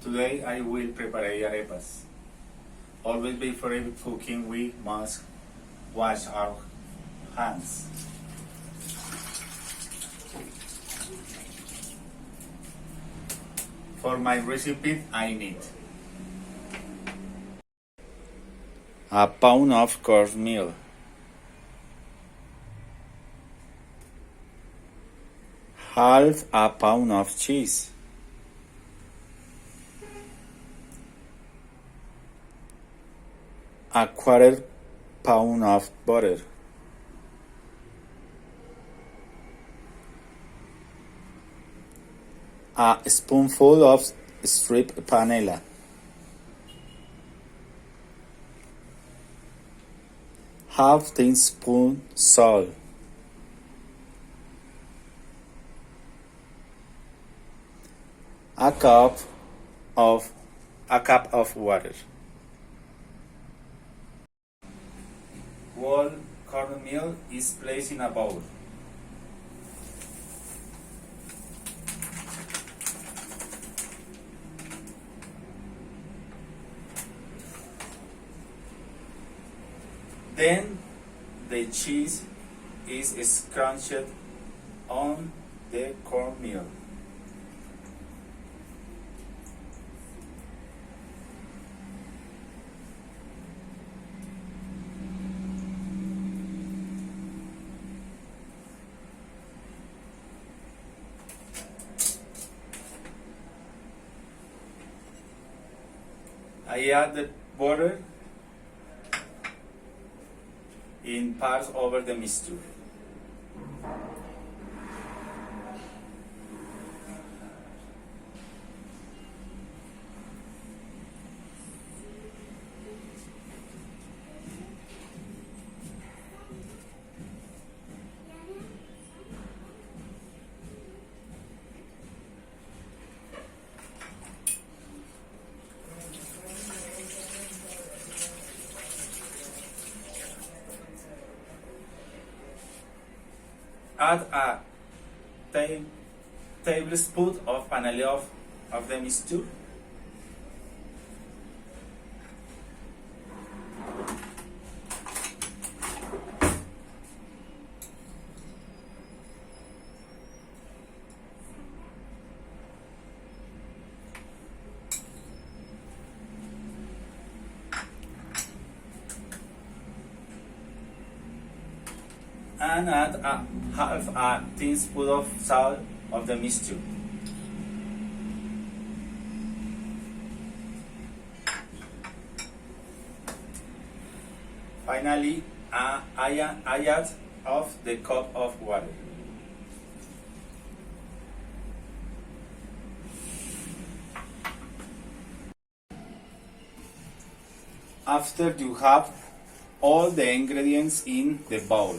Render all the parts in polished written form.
Today I will prepare arepas. Always before cooking we must wash our hands. For my recipe I need a pound of cornmeal, half a pound of cheese, a quarter pound of butter, a spoonful of strip panela, half teaspoon salt, a cup of water. Whole cornmeal is placed in a bowl. Then the cheese is crunched on the cornmeal. I add the butter in parts over the mixture. Add a tablespoon of panela of the mixture. And add half a teaspoon of salt of the mixture. Finally, I add of the cup of water. After you have all the ingredients in the bowl,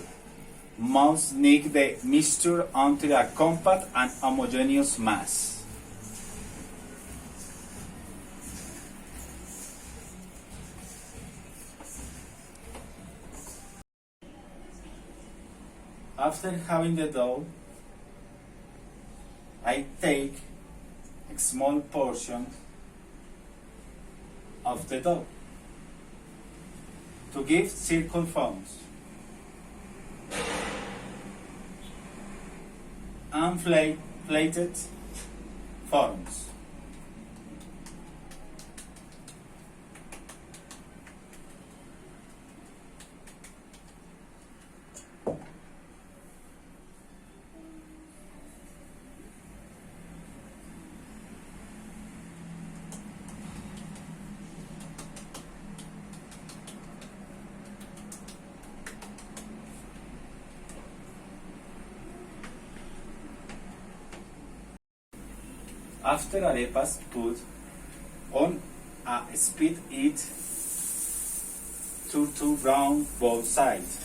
must knead the mixture until a compact and homogeneous mass. After having the dough, I take a small portion of the dough to give circle forms and plated forms. After arepas, put on a spit it to brown both sides.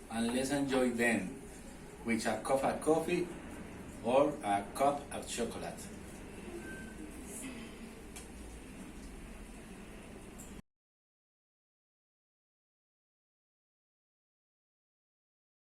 And let's enjoy them with a cup of coffee or a cup of chocolate.